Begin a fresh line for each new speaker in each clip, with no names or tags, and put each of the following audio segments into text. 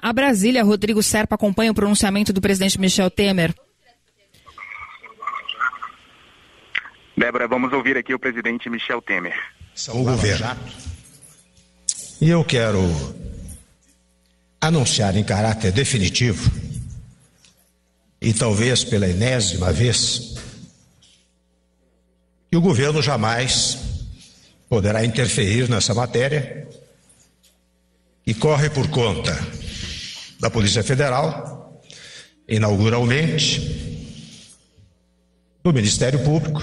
A Brasília, Rodrigo Serpa acompanha o pronunciamento do presidente Michel Temer.
Débora, vamos ouvir aqui o presidente Michel Temer.
O governo. E eu quero anunciar em caráter definitivo, e talvez pela enésima vez, que o governo jamais poderá interferir nessa matéria, que corre por conta da Polícia Federal, inauguralmente, do Ministério Público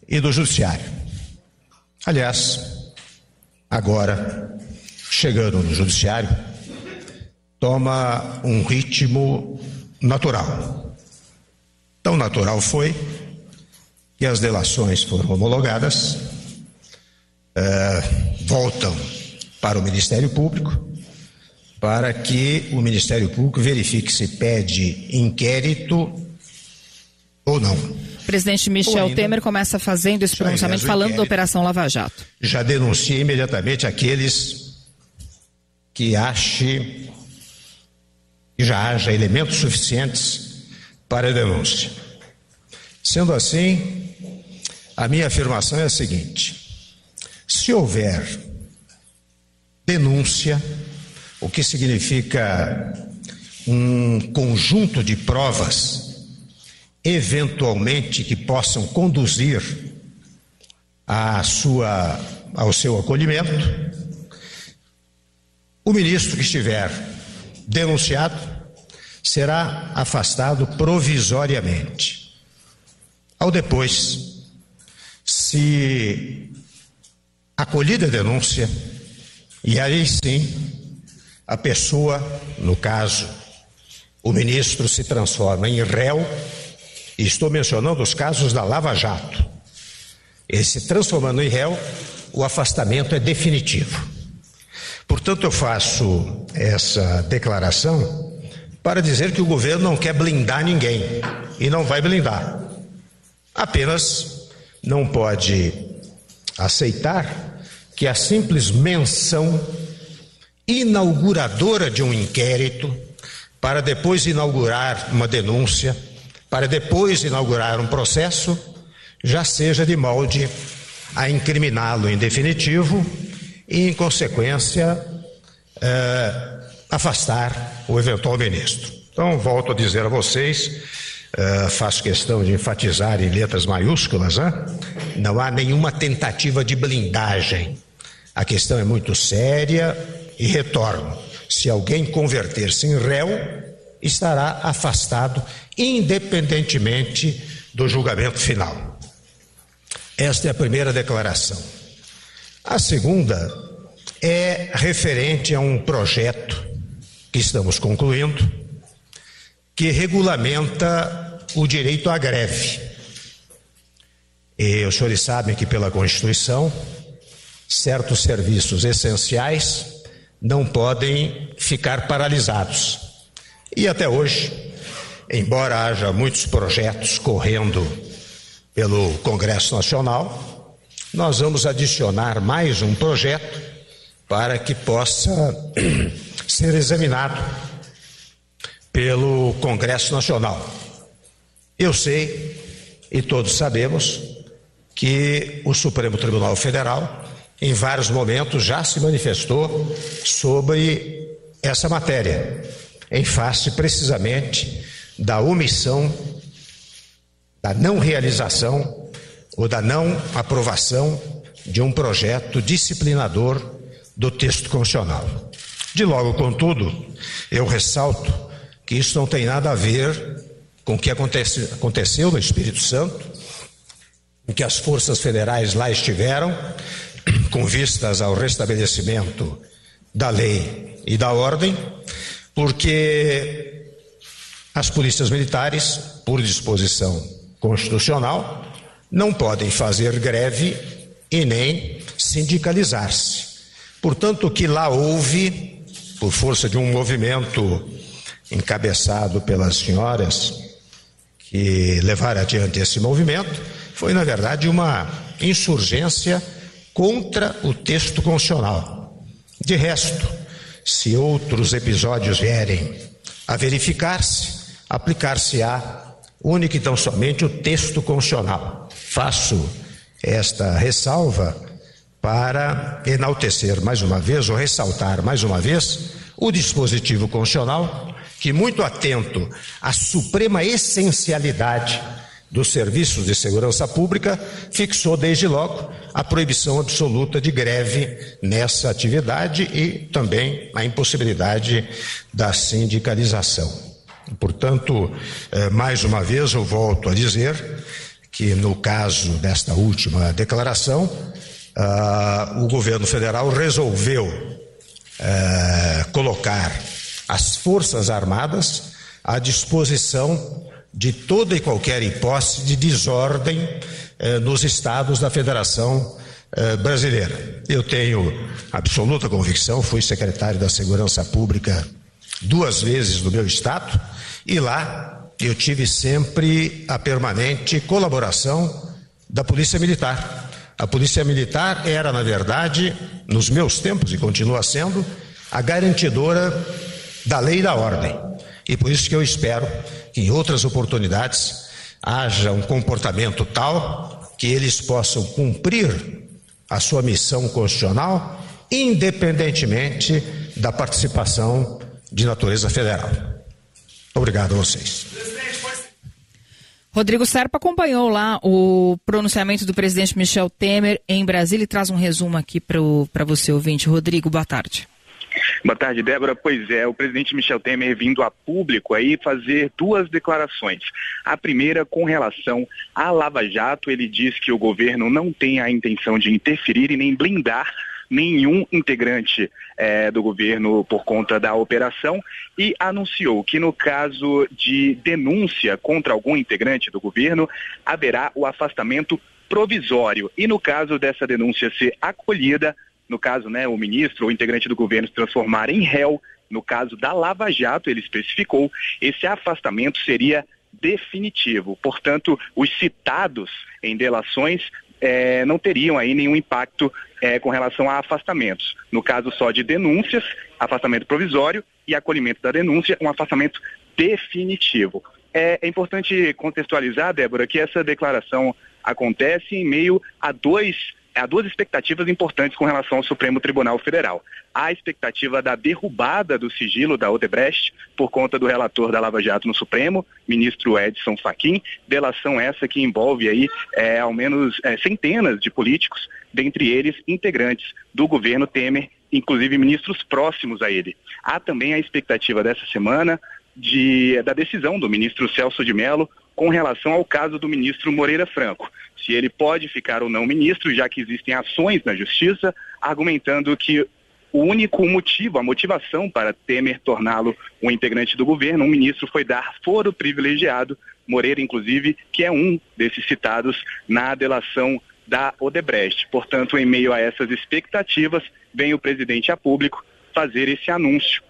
e do Judiciário. Aliás, agora, chegando no Judiciário, toma um ritmo natural. Tão natural foi que as delações foram homologadas, voltam para o Ministério Público, para que o Ministério Público verifique se pede inquérito ou não.
O presidente Michel Temer começa fazendo esse pronunciamento falando da Operação Lava Jato.
Já denuncia imediatamente aqueles que achem que já haja elementos suficientes para a denúncia. Sendo assim, a minha afirmação é a seguinte: se houver denúncia, o que significa um conjunto de provas eventualmente que possam conduzir ao seu acolhimento, o ministro que estiver denunciado será afastado provisoriamente. Ao depois, se acolhida a denúncia, e aí sim a pessoa, no caso, o ministro, se transforma em réu. E estou mencionando os casos da Lava Jato. Ele se transformando em réu, o afastamento é definitivo. Portanto, eu faço essa declaração para dizer que o governo não quer blindar ninguém e não vai blindar. Apenas não pode aceitar que a simples menção inauguradora de um inquérito, para depois inaugurar uma denúncia, para depois inaugurar um processo, já seja de molde a incriminá-lo em definitivo e, em consequência, afastar o eventual ministro. Então, volto a dizer a vocês, faço questão de enfatizar em letras maiúsculas, não há nenhuma tentativa de blindagem. A questão é muito séria e retorno. Se alguém converter-se em réu, estará afastado independentemente do julgamento final. Esta é a primeira declaração. A segunda é referente a um projeto que estamos concluindo, que regulamenta o direito à greve. E os senhores sabem que pela Constituição, certos serviços essenciais não podem ficar paralisados. E até hoje, embora haja muitos projetos correndo pelo Congresso Nacional, nós vamos adicionar mais um projeto para que possa ser examinado pelo Congresso Nacional. Eu sei, e todos sabemos, que o Supremo Tribunal Federal, em vários momentos, já se manifestou sobre essa matéria, em face precisamente da omissão, da não realização ou da não aprovação de um projeto disciplinador do texto constitucional. De logo, contudo, eu ressalto que isso não tem nada a ver com o que aconteceu no Espírito Santo, em que as forças federais lá estiveram, com vistas ao restabelecimento da lei e da ordem, porque as polícias militares, por disposição constitucional, não podem fazer greve e nem sindicalizar-se. Portanto, o que lá houve, por força de um movimento encabeçado pelas senhoras que levaram adiante esse movimento, foi, na verdade, uma insurgência contra o texto constitucional. De resto, Se outros episódios vierem a verificar-se, aplicar-se-á única e tão somente o texto constitucional. Faço esta ressalva para enaltecer mais uma vez, ou ressaltar mais uma vez, o dispositivo constitucional que, muito atento à suprema essencialidade dos serviços de segurança pública, fixou desde logo a proibição absoluta de greve nessa atividade e também a impossibilidade da sindicalização. Portanto, mais uma vez eu volto a dizer que no caso desta última declaração, o governo federal resolveu colocar as Forças Armadas à disposição de toda e qualquer hipótese de desordem nos estados da Federação Brasileira. Eu tenho absoluta convicção, fui secretário da Segurança Pública 2 vezes no meu estado e lá eu tive sempre a permanente colaboração da Polícia Militar. A Polícia Militar era, na verdade, nos meus tempos, e continua sendo, a garantidora da lei e da ordem. E por isso que eu espero que em outras oportunidades haja um comportamento tal que eles possam cumprir a sua missão constitucional, independentemente da participação de natureza federal. Obrigado a vocês.
Rodrigo Serpa acompanhou lá o pronunciamento do presidente Michel Temer em Brasília e traz um resumo aqui para você, ouvinte. Rodrigo, boa tarde.
Boa tarde, Débora. Pois é, o presidente Michel Temer vindo a público aí fazer 2 declarações. A primeira com relação à Lava Jato, ele diz que o governo não tem a intenção de interferir e nem blindar nenhum integrante do governo por conta da operação e anunciou que no caso de denúncia contra algum integrante do governo, haverá o afastamento provisório e no caso dessa denúncia ser acolhida, no caso, o ministro ou integrante do governo se transformar em réu, no caso da Lava Jato, ele especificou, esse afastamento seria definitivo. Portanto, os citados em delações não teriam aí nenhum impacto com relação a afastamentos. No caso só de denúncias, afastamento provisório e acolhimento da denúncia, um afastamento definitivo. É importante contextualizar, Débora, que essa declaração acontece em meio a duas expectativas importantes com relação ao Supremo Tribunal Federal. Há a expectativa da derrubada do sigilo da Odebrecht por conta do relator da Lava Jato no Supremo, ministro Edson Fachin, delação essa que envolve aí ao menos centenas de políticos, dentre eles integrantes do governo Temer, inclusive ministros próximos a ele. Há também a expectativa dessa semana da decisão do ministro Celso de Mello com relação ao caso do ministro Moreira Franco. Se ele pode ficar ou não ministro, já que existem ações na justiça, argumentando que o único motivo, a motivação para Temer torná-lo um integrante do governo, um ministro, foi dar foro privilegiado, Moreira, inclusive, que é um desses citados na delação da Odebrecht. Portanto, em meio a essas expectativas, vem o presidente a público fazer esse anúncio,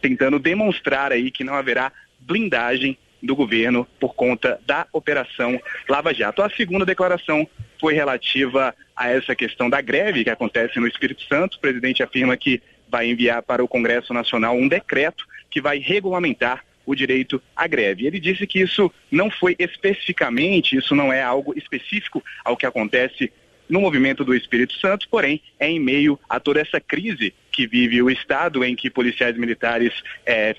tentando demonstrar aí que não haverá blindagem do governo por conta da Operação Lava Jato. A segunda declaração foi relativa a essa questão da greve que acontece no Espírito Santo. O presidente afirma que vai enviar para o Congresso Nacional um decreto que vai regulamentar o direito à greve. Ele disse que isso não foi especificamente, isso não é algo específico ao que acontece no movimento do Espírito Santo, porém é em meio a toda essa crise que vive o Estado, em que policiais militares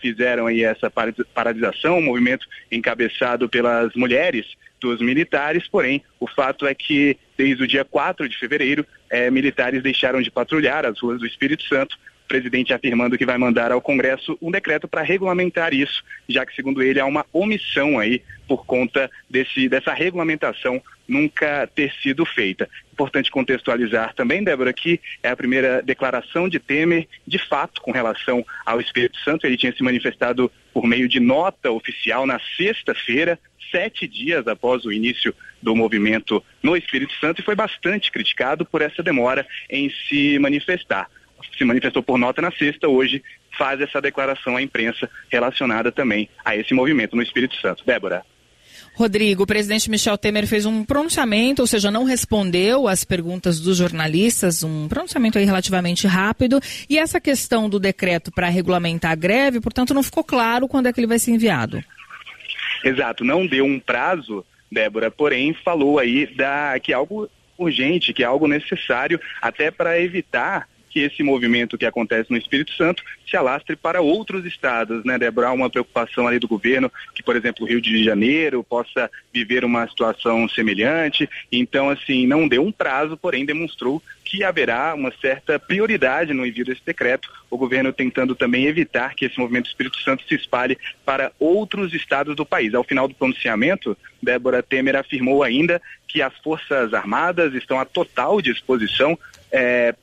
fizeram aí essa paralisação, um movimento encabeçado pelas mulheres dos militares, porém o fato é que desde o dia 4 de fevereiro, militares deixaram de patrulhar as ruas do Espírito Santo, o presidente afirmando que vai mandar ao Congresso um decreto para regulamentar isso, já que, segundo ele, há uma omissão aí por conta dessa regulamentação nunca ter sido feita. Importante contextualizar também, Débora, que é a primeira declaração de Temer, de fato, com relação ao Espírito Santo. Ele tinha se manifestado por meio de nota oficial na sexta-feira, 7 dias após o início do movimento no Espírito Santo, e foi bastante criticado por essa demora em se manifestar. Se manifestou por nota na sexta, hoje faz essa declaração à imprensa relacionada também a esse movimento no Espírito Santo. Débora.
Rodrigo, o presidente Michel Temer fez um pronunciamento, ou seja, não respondeu às perguntas dos jornalistas, um pronunciamento aí relativamente rápido, e essa questão do decreto para regulamentar a greve, portanto, não ficou claro quando é que ele vai ser enviado.
Exato, não deu um prazo, Débora, porém falou aí que é algo urgente, que é algo necessário até para evitar que esse movimento que acontece no Espírito Santo se alastre para outros estados, né, Débora? Há uma preocupação ali do governo que, por exemplo, o Rio de Janeiro possa viver uma situação semelhante. Então, assim, não deu um prazo, porém demonstrou que haverá uma certa prioridade no envio desse decreto, o governo tentando também evitar que esse movimento do Espírito Santo se espalhe para outros estados do país. Ao final do pronunciamento, Débora, Temer afirmou ainda que as Forças Armadas estão à total disposição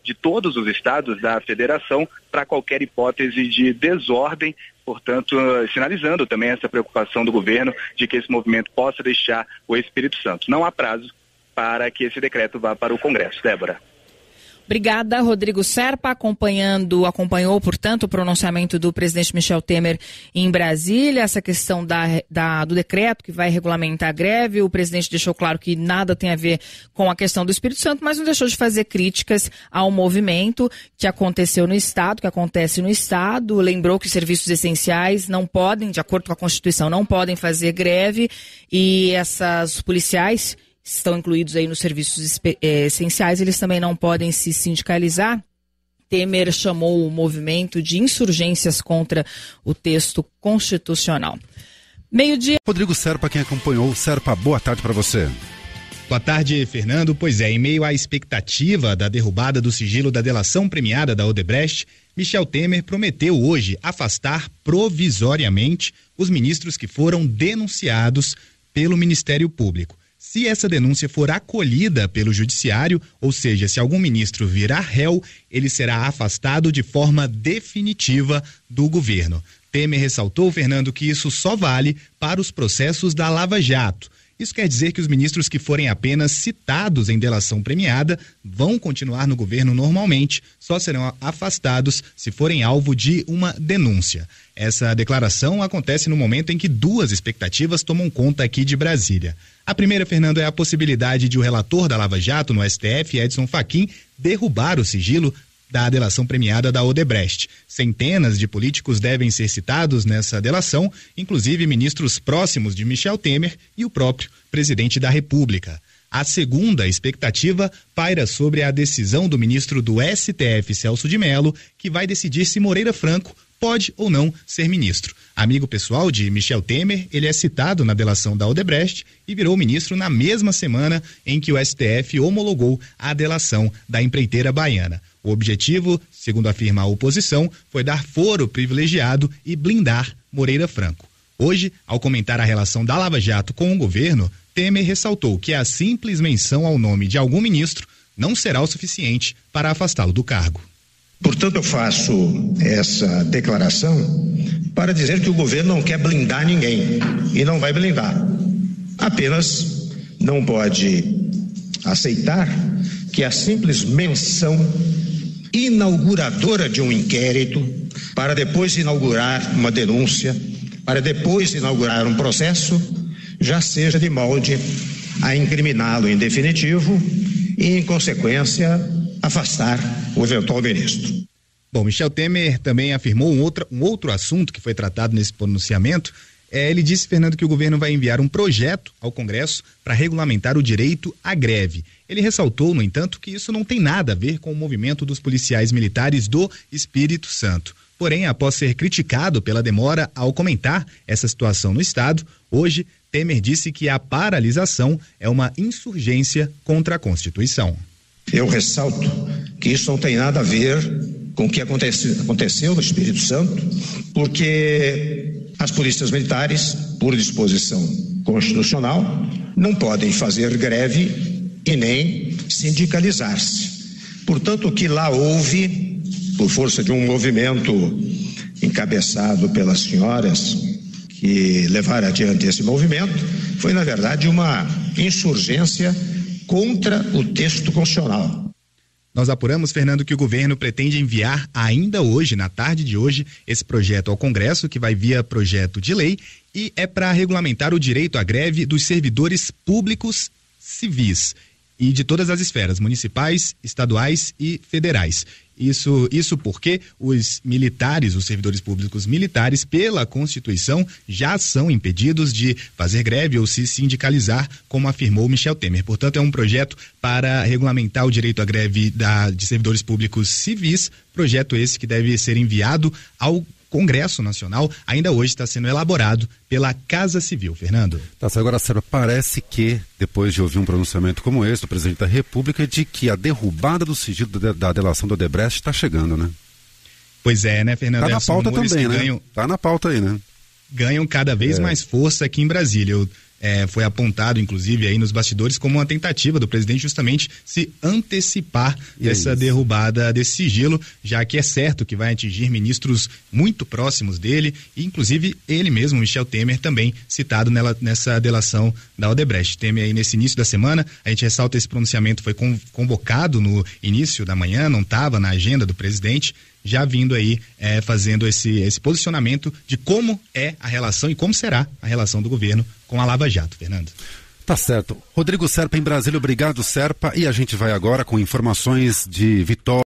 de todos os estados da federação para qualquer hipótese de desordem, portanto, sinalizando também essa preocupação do governo de que esse movimento possa deixar o Espírito Santo. Não há prazo para que esse decreto vá para o Congresso. Débora.
Obrigada, Rodrigo Serpa, acompanhou, portanto, o pronunciamento do presidente Michel Temer em Brasília, essa questão do decreto que vai regulamentar a greve. O presidente deixou claro que nada tem a ver com a questão do Espírito Santo, mas não deixou de fazer críticas ao movimento que aconteceu no Estado, que acontece no Estado. Lembrou que os serviços essenciais não podem, de acordo com a Constituição, não podem fazer greve, e os policiais estão incluídos aí nos serviços essenciais, eles também não podem se sindicalizar. Temer chamou o movimento de insurgências contra o texto constitucional. Meio-dia.
Rodrigo Serpa, quem acompanhou. Serpa, boa tarde para você.
Boa tarde, Fernando. Pois é, em meio à expectativa da derrubada do sigilo da delação premiada da Odebrecht, Michel Temer prometeu hoje afastar provisoriamente os ministros que foram denunciados pelo Ministério Público. Se essa denúncia for acolhida pelo judiciário, ou seja, se algum ministro virar réu, ele será afastado de forma definitiva do governo. Temer ressaltou, Fernando, que isso só vale para os processos da Lava Jato. Isso quer dizer que os ministros que forem apenas citados em delação premiada vão continuar no governo normalmente, só serão afastados se forem alvo de uma denúncia. Essa declaração acontece no momento em que duas expectativas tomam conta aqui de Brasília. A primeira, Fernando, é a possibilidade de o relator da Lava Jato no STF, Edson Fachin, derrubar o sigilo da delação premiada da Odebrecht. Centenas de políticos devem ser citados nessa delação, inclusive ministros próximos de Michel Temer e o próprio presidente da República. A segunda expectativa paira sobre a decisão do ministro do STF, Celso de Mello, que vai decidir se Moreira Franco pode ou não ser ministro. Amigo pessoal de Michel Temer, ele é citado na delação da Odebrecht e virou ministro na mesma semana em que o STF homologou a delação da empreiteira baiana. O objetivo, segundo afirma a oposição, foi dar foro privilegiado e blindar Moreira Franco. Hoje, ao comentar a relação da Lava Jato com o governo, Temer ressaltou que a simples menção ao nome de algum ministro não será o suficiente para afastá-lo do cargo.
Portanto, eu faço essa declaração para dizer que o governo não quer blindar ninguém e não vai blindar. Apenas não pode aceitar que a simples menção inauguradora de um inquérito, para depois inaugurar uma denúncia, para depois inaugurar um processo, já seja de molde a incriminá-lo em definitivo e, em consequência, afastar o eventual ministro.
Bom, Michel Temer também afirmou um outro assunto que foi tratado nesse pronunciamento. Ele disse, Fernando, que o governo vai enviar um projeto ao Congresso para regulamentar o direito à greve. Ele ressaltou, no entanto, que isso não tem nada a ver com o movimento dos policiais militares do Espírito Santo. Porém, após ser criticado pela demora ao comentar essa situação no Estado, hoje Temer disse que a paralisação é uma insurgência contra a Constituição.
Eu ressalto que isso não tem nada a ver com o que aconteceu no Espírito Santo, porque as polícias militares, por disposição constitucional, não podem fazer greve e nem sindicalizar-se. Portanto, o que lá houve, por força de um movimento encabeçado pelas senhoras que levaram adiante esse movimento, foi, na verdade, uma insurgência contra o texto constitucional.
Nós apuramos, Fernando, que o governo pretende enviar ainda hoje, na tarde de hoje, esse projeto ao Congresso, que vai via projeto de lei, e é para regulamentar o direito à greve dos servidores públicos civis e de todas as esferas, municipais, estaduais e federais. Isso porque os militares, os servidores públicos militares, pela Constituição, já são impedidos de fazer greve ou se sindicalizar, como afirmou Michel Temer. Portanto, é um projeto para regulamentar o direito à greve de servidores públicos civis, projeto esse que deve ser enviado ao Congresso Nacional, ainda hoje está sendo elaborado pela Casa Civil. Fernando.
Agora, Sérgio, parece que, depois de ouvir um pronunciamento como esse do presidente da República, de que a derrubada do sigilo da delação do Odebrecht está chegando, né?
Pois é, né, Fernando?
Tá na pauta também, né? Tá na pauta aí, né?
Ganham cada vez mais força aqui em Brasília. Foi apontado, inclusive, aí nos bastidores como uma tentativa do presidente justamente se antecipar dessa derrubada desse sigilo, já que é certo que vai atingir ministros muito próximos dele, e inclusive ele mesmo, Michel Temer, também citado nessa delação da Odebrecht. Temer aí nesse início da semana, a gente ressalta, esse pronunciamento foi convocado no início da manhã, não estava na agenda do presidente, já vindo aí fazendo esse posicionamento de como é a relação e como será a relação do governo com a Lava Jato, Fernando.
Tá certo. Rodrigo Serpa em Brasília, obrigado, Serpa, e a gente vai agora com informações de Vitória.